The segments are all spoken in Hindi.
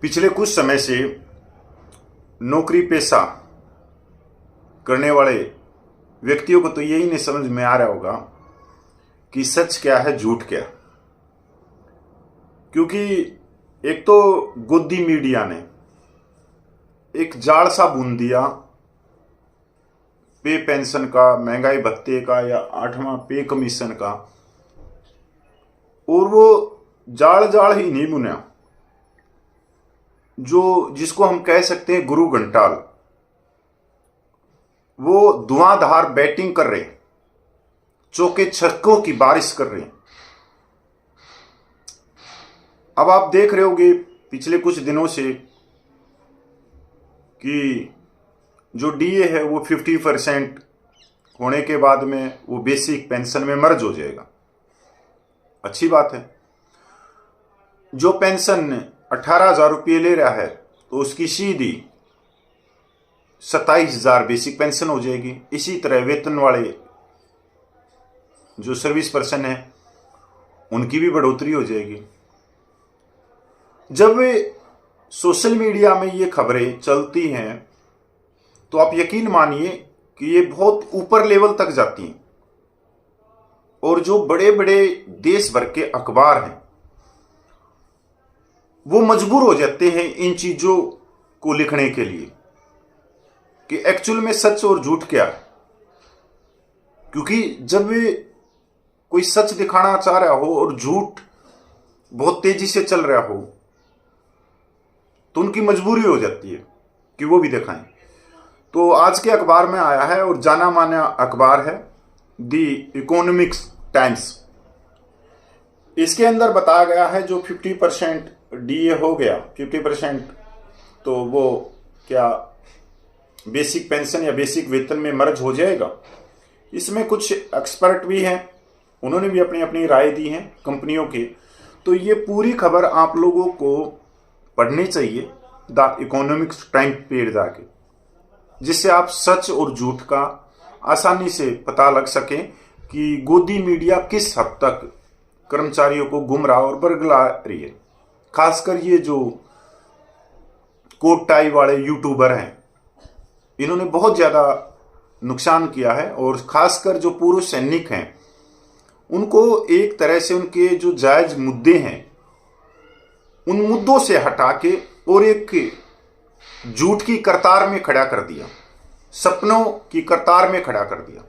पिछले कुछ समय से नौकरी पेशा करने वाले व्यक्तियों को तो यही नहीं समझ में आ रहा होगा कि सच क्या है झूठ क्या। क्योंकि एक तो गोदी मीडिया ने एक जाल सा बुन दिया पे पेंशन का, महंगाई भत्ते का या 8वां पे कमीशन का, और वो जाल जाल ही नहीं बुना जो जिसको हम कह सकते हैं गुरु घंटाल। वो धुआंधार बैटिंग कर रहे, चौके छक्कों की बारिश कर रहे। अब आप देख रहे होगे पिछले कुछ दिनों से कि जो डीए है वो 50% होने के बाद में वो बेसिक पेंशन में मर्ज हो जाएगा। अच्छी बात है। जो पेंशन 18,000 रुपये ले रहा है तो उसकी सीधी 27,000 बेसिक पेंशन हो जाएगी। इसी तरह वेतन वाले जो सर्विस पर्सन है उनकी भी बढ़ोतरी हो जाएगी। जब वे सोशल मीडिया में ये खबरें चलती हैं तो आप यकीन मानिए कि ये बहुत ऊपर लेवल तक जाती हैं, और जो बड़े बड़े देश भर के अखबार हैं वो मजबूर हो जाते हैं इन चीजों को लिखने के लिए कि एक्चुअल में सच और झूठ क्या है। क्योंकि जब वे कोई सच दिखाना चाह रहा हो और झूठ बहुत तेजी से चल रहा हो तो उनकी मजबूरी हो जाती है कि वो भी दिखाएं। तो आज के अखबार में आया है, और जाना माना अखबार है दी इकोनॉमिक्स टाइम्स। इसके अंदर बताया गया है जो 50% डीए हो गया, 50% तो वो क्या बेसिक पेंशन या बेसिक वेतन में मर्ज हो जाएगा। इसमें कुछ एक्सपर्ट भी हैं, उन्होंने भी अपनी अपनी राय दी है कंपनियों के। तो ये पूरी खबर आप लोगों को पढ़नी चाहिए द इकोनॉमिक्स टाइम पे जाके, जिससे आप सच और झूठ का आसानी से पता लग सके कि गोदी मीडिया किस हद तक कर्मचारियों को गुमराह और बरगला रही है। खासकर ये जो कोट टाई वाले यूट्यूबर हैं इन्होंने बहुत ज्यादा नुकसान किया है, और खासकर जो पूर्व सैनिक हैं उनको एक तरह से उनके जो जायज मुद्दे हैं उन मुद्दों से हटा के और एक झूठ की कतार में खड़ा कर दिया, सपनों की कतार में खड़ा कर दिया,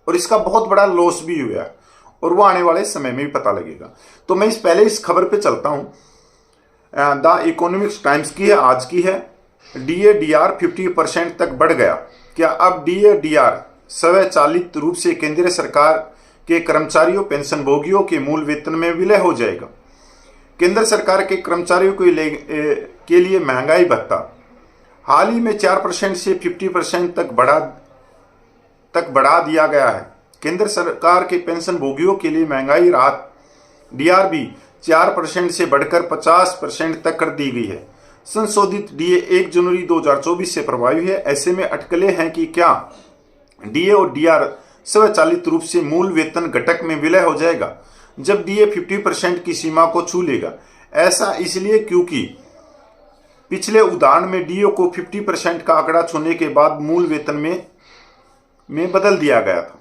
और इसका बहुत बड़ा लॉस भी हुआ है, और वो आने वाले समय में भी पता लगेगा। तो मैं पहले इस खबर पे चलता हूं। द इकोनॉमिक्स टाइम्स की है, आज की है। डीए डीआर 50% तक बढ़ गया। क्या अब डीए डीआर स्वचालित रूप से केंद्र सरकार के कर्मचारियों पेंशन भोगियों के मूल वेतन में विलय हो जाएगा? केंद्र सरकार के कर्मचारियों के लिए महंगाई भत्ता हाल ही में 4% से 50% तक बढ़ा दिया गया है। केंद्र सरकार के पेंशन भोगियों के लिए महंगाई राहत डीआर भी 4% से बढ़कर 50% तक कर दी गई है। संशोधित डीए 1 जनवरी 2024 से प्रभावी है। ऐसे में अटकलें हैं कि क्या डीए और डीआर स्वचालित रूप से मूल वेतन घटक में विलय हो जाएगा जब डीए 50% की सीमा को छू लेगा। ऐसा इसलिए क्योंकि पिछले उदाहरण में डीए को 50% का आंकड़ा छूने के बाद मूल वेतन में बदल दिया गया था।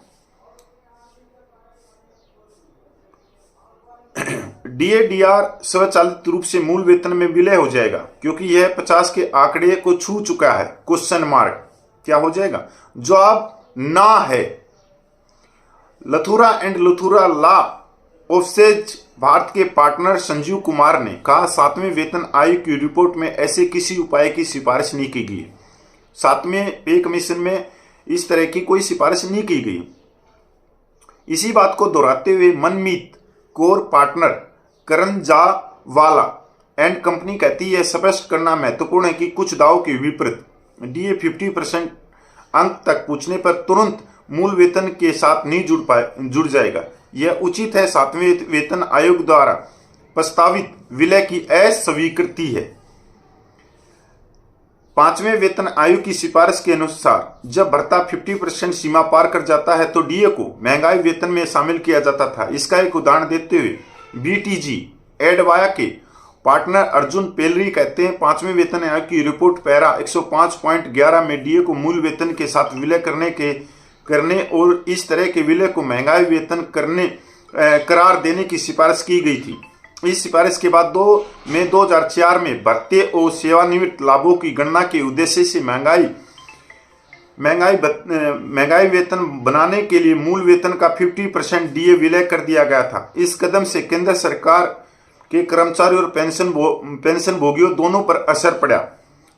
डीए डीआर स्वचालित रूप से मूल वेतन में विलय हो जाएगा क्योंकि यह 50 के आंकड़े को छू चुका है। क्वेश्चन मार्क क्या हो जाएगा? जवाब ना है। लथुरा एंड लथुरा लॉ ऑफिस भारत के पार्टनर संजीव कुमार ने कहा 7वें वेतन आयोग की रिपोर्ट में ऐसे किसी उपाय की सिफारिश नहीं की गई। 7वें पे कमीशन में इस तरह की कोई सिफारिश नहीं की गई। इसी बात को दोहराते हुए Manmeet Kaur partner Karanjawala and company कहती है स्पष्ट करना महत्वपूर्ण है कि कुछ दावों के विपरीत डीए 50% अंक तक पूछने पर तुरंत मूल वेतन के साथ नहीं जुड़ जाएगा। यह उचित है। 7वें वेतन आयोग द्वारा प्रस्तावित विलय की अस्वीकृति है। 5वें वेतन आयोग की सिफारिश के अनुसार जब भत्ता 50% सीमा पार कर जाता है तो डीए को महंगाई वेतन में शामिल किया जाता था। इसका एक उदाहरण देते हुए बीटीजी एडवाया के पार्टनर अर्जुन पेलरी कहते हैं 5वें वेतन आयोग की रिपोर्ट पैरा 105.11 में डीए को मूल वेतन के साथ विलय करने और इस तरह के विलय को महंगाई वेतन करार देने की सिफारिश की गई थी। इस सिफारिश के बाद 2 मई 2004 में भत्ते और सेवानिवृत्त लाभों की गणना के उद्देश्य से महंगाई वेतन बनाने के लिए मूल वेतन का 50% डीए विलय कर दिया गया था। इस कदम से केंद्र सरकार के कर्मचारियों और पेंशन भोगियों दोनों पर असर पड़ा।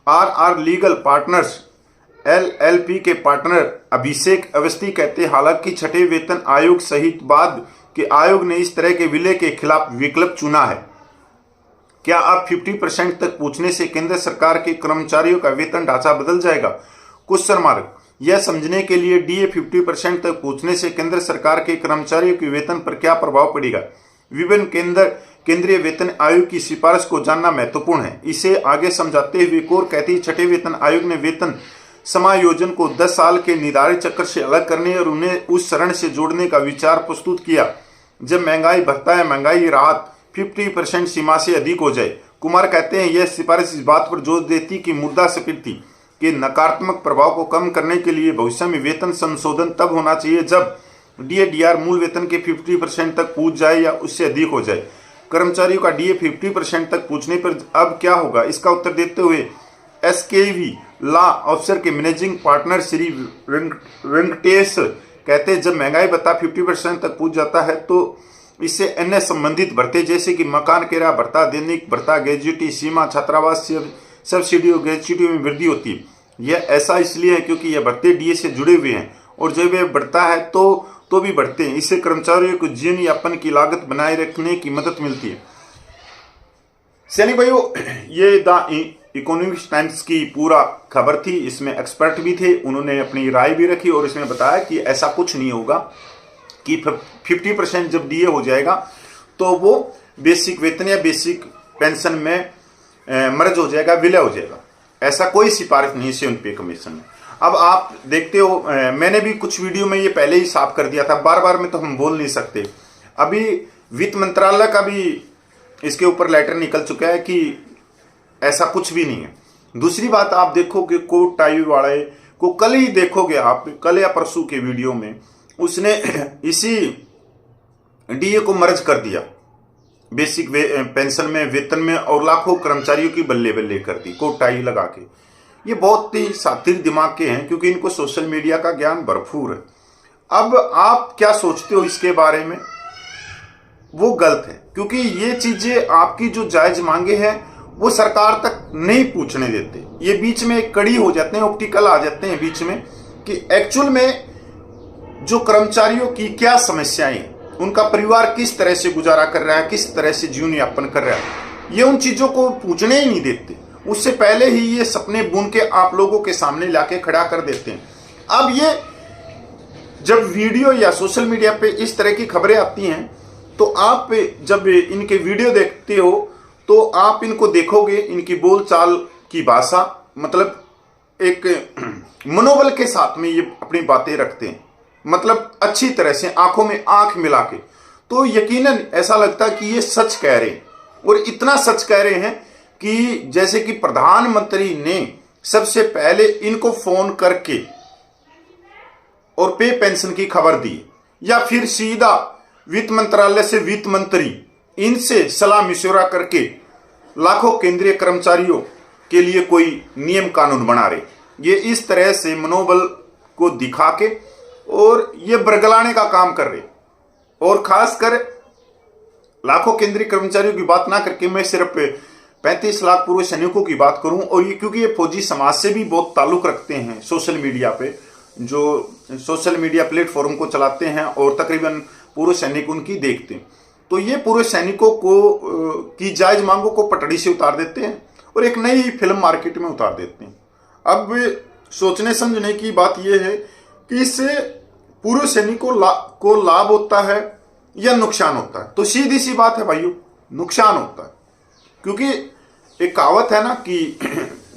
आर लीगल पार्टनर्स LLP के पार्टनर अभिषेक अवस्थी कहते हैं, हालांकि छठे वेतन आयोग सहित बाद के आयोग ने इस तरह के विलय के खिलाफ विकल्प चुना है। क्या अब 50% तक पहुंचने से केंद्र सरकार के कर्मचारियों का वेतन ढांचा बदल जाएगा? Question mark. यह समझने के लिए डीए 50% तक पहुंचने से केंद्र सरकार के कर्मचारियों के वेतन पर क्या प्रभाव पड़ेगा, विभिन्न केंद्रीय वेतन आयोग की सिफारिश को जानना महत्वपूर्ण है। इसे आगे समझाते हुए कोर कहती है, छठे वेतन आयोग ने वेतन समायोजन को 10 साल के निर्धारित चक्र से अलग करने और उन्हें उस चरण से जोड़ने का विचार प्रस्तुत किया जब महंगाई भत्ता या महंगाई राहत 50% सीमा से अधिक हो जाए। कुमार कहते हैं, यह सिफारिश इस बात पर जोर देती कि मुद्रास्फीति के नकारात्मक प्रभाव को कम करने के लिए भविष्य में वेतन संशोधन तब होना चाहिए जब डीए मूल वेतन के 50% तक पहुंच जाए या उससे अधिक हो जाए। कर्मचारियों का डीए 50% तक पहुंचने पर अब क्या होगा, इसका उत्तर देते हुए SKV लॉ ऑफिसर के मैनेजिंग पार्टनर श्री वेंकटेश कहते हैं, जब महंगाई भत्ता 50% तक पहुंच जाता है तो इससे अन्य संबंधित भत्ते जैसे कि मकान किराया भत्ता, दैनिक भत्ता, ग्रेजुएटी सीमा, छात्रावास सब्सिडी और ग्रेजुएटी में वृद्धि होती है। यह ऐसा इसलिए है क्योंकि यह भत्ते डीए से जुड़े हुए हैं और जब यह बढ़ता है तो भी बढ़ते हैं। इससे कर्मचारियों को जीवन यापन की लागत बनाए रखने की मदद मिलती है। सैनिक भाइयों, ये द इकोनॉमिक्स टाइम्स की पूरा खबर थी। इसमें एक्सपर्ट भी थे, उन्होंने अपनी राय भी रखी और इसमें बताया कि ऐसा कुछ नहीं होगा कि 50% जब डीए हो जाएगा तो वो बेसिक वेतन या बेसिक पेंशन में मर्ज हो जाएगा, विलय हो जाएगा। ऐसा कोई सिफारिश नहीं है पे कमीशन में। अब आप देखते हो, मैंने भी कुछ वीडियो में ये पहले ही साफ कर दिया था, बार बार में तो हम बोल नहीं सकते। अभी वित्त मंत्रालय का भी इसके ऊपर लेटर निकल चुका है कि ऐसा कुछ भी नहीं है। दूसरी बात, आप देखोगे कोट टाई वाले को कल ही देखोगे आप, कल या परसों के वीडियो में उसने इसी डीए को मर्ज कर दिया बेसिक पेंशन में, वेतन में, और लाखों कर्मचारियों की बल्ले बल्ले कर दी कोट टाई लगा के। ये बहुत ही सातिर दिमाग के हैं क्योंकि इनको सोशल मीडिया का ज्ञान भरपूर है। अब आप क्या सोचते हो इसके बारे में, वो गलत है क्योंकि ये चीजें आपकी जो जायज मांगे हैं वो सरकार तक नहीं पूछने देते। ये बीच में एक कड़ी हो जाते हैं, ऑप्टिकल आ जाते हैं बीच में कि एक्चुअल में जो कर्मचारियों की क्या समस्याएं हैं, उनका परिवार किस तरह से गुजारा कर रहा है, किस तरह से जीवन यापन कर रहा है, ये उन चीजों को पूछने ही नहीं देते। उससे पहले ही ये सपने बुन के आप लोगों के सामने लाके खड़ा कर देते हैं। अब ये जब वीडियो या सोशल मीडिया पे इस तरह की खबरें आती हैं तो आप जब इनके वीडियो देखते हो तो आप इनको देखोगे, इनकी बोलचाल की भाषा, मतलब एक मनोबल के साथ में ये अपनी बातें रखते हैं, मतलब अच्छी तरह से आंखों में आंख मिला के, तो यकीनन ऐसा लगता है कि ये सच कह रहे हैं। और इतना सच कह रहे हैं कि जैसे कि प्रधानमंत्री ने सबसे पहले इनको फोन करके और पे पेंशन की खबर दी, या फिर सीधा वित्त मंत्रालय से वित्त मंत्री इनसे सलाह मशवरा करके लाखों केंद्रीय कर्मचारियों के लिए कोई नियम कानून बना रहे। ये इस तरह से मनोबल को दिखा के और ये बरगलाने का काम कर रहे। और खासकर लाखों केंद्रीय कर्मचारियों की बात ना करके मैं सिर्फ 35 लाख पूर्व सैनिकों की बात करूं, और ये क्योंकि ये फौजी समाज से भी बहुत ताल्लुक रखते हैं, सोशल मीडिया पे जो सोशल मीडिया प्लेटफॉर्म को चलाते हैं और तकरीबन पूर्व सैनिक उनकी देखते हैं, तो ये पूर्व सैनिकों को की जायज मांगों को पटड़ी से उतार देते हैं और एक नई फिल्म मार्केट में उतार देते हैं। अब सोचने समझने की बात यह है कि इससे पूर्व सैनिकों को लाभ होता है या नुकसान होता है। तो सीधी सी बात है भाइयों, नुकसान होता है, क्योंकि एक कहावत है ना कि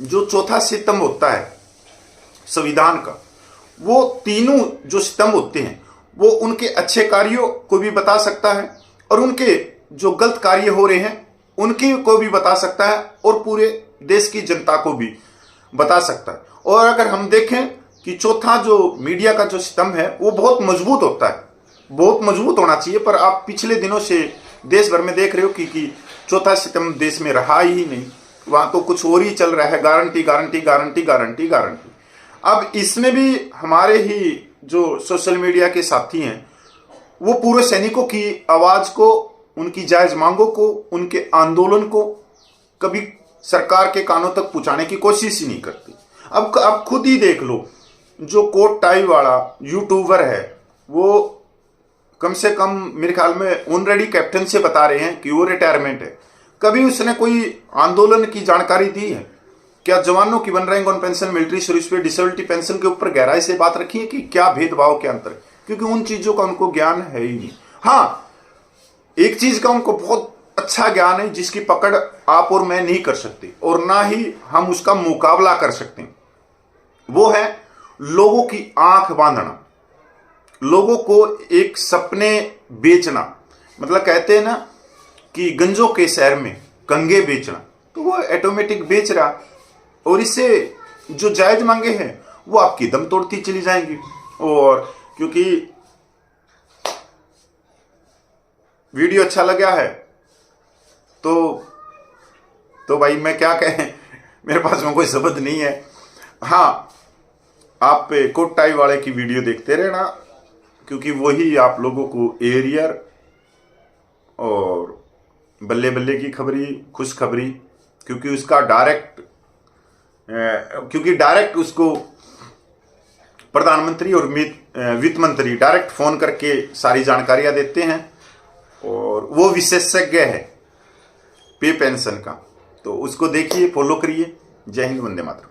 जो चौथा स्तंभ होता है संविधान का, वो तीनों जो स्तंभ होते हैं वो उनके अच्छे कार्यों को भी बता सकता है और उनके जो गलत कार्य हो रहे हैं उनकी को भी बता सकता है और पूरे देश की जनता को भी बता सकता है। और अगर हम देखें कि चौथा जो मीडिया का जो स्तंभ है वो बहुत मजबूत होता है, बहुत मजबूत होना चाहिए, पर आप पिछले दिनों से देश भर में देख रहे हो कि चौथा स्तंभ देश में रहा ही नहीं, वहां तो कुछ और ही चल रहा है, guarantee guarantee guarantee guarantee guarantee. अब इसमें भी हमारे ही जो सोशल मीडिया के साथी हैं वो पूर्व सैनिकों की आवाज को, उनकी जायज मांगों को, उनके आंदोलन को कभी सरकार के कानों तक पहुंचाने की कोशिश ही नहीं करती। अब आप खुद ही देख लो, जो कोट टाई वाला यूट्यूबर है वो कम से कम मेरे ख्याल में ऑनरेडी कैप्टन से बता रहे हैं कि वो रिटायरमेंट है। कभी उसने कोई आंदोलन की जानकारी दी है क्या? जवानों की one rank on pension, military service पे डिसेबिलिटी पेंशन के ऊपर गहराई से बात रखी है कि क्या भेदभाव, क्या अंतर है? क्योंकि उन चीजों का उनको ज्ञान है ही नहीं। हाँ, एक चीज का उनको बहुत अच्छा ज्ञान है जिसकी पकड़ आप और मैं नहीं कर सकते और ना ही हम उसका मुकाबला कर सकते हैं। वो है लोगों की आंख बांधना, लोगों को एक सपने बेचना। मतलब कहते हैं ना कि गंजों के शहर में कंगे बेचना, तो वो ऑटोमेटिक बेच रहा और इससे जो जायज मांगे हैं वो आपकी दम तोड़ती चली जाएंगी। और क्योंकि वीडियो अच्छा लगा है तो भाई मैं क्या कहें, मेरे पास में कोई शब्द नहीं है। हाँ, आप कोट टाई वाले की वीडियो देखते रहना क्योंकि वही आप लोगों को एरियर और बल्ले बल्ले की खबरी, खुशखबरी, क्योंकि उसका डायरेक्ट उसको प्रधानमंत्री और वित्त मंत्री डायरेक्ट फोन करके सारी जानकारियां देते हैं और वो विशेषज्ञ है पे पेंशन का। तो उसको देखिए, फॉलो करिए। जय हिंद, वंदे मातरम।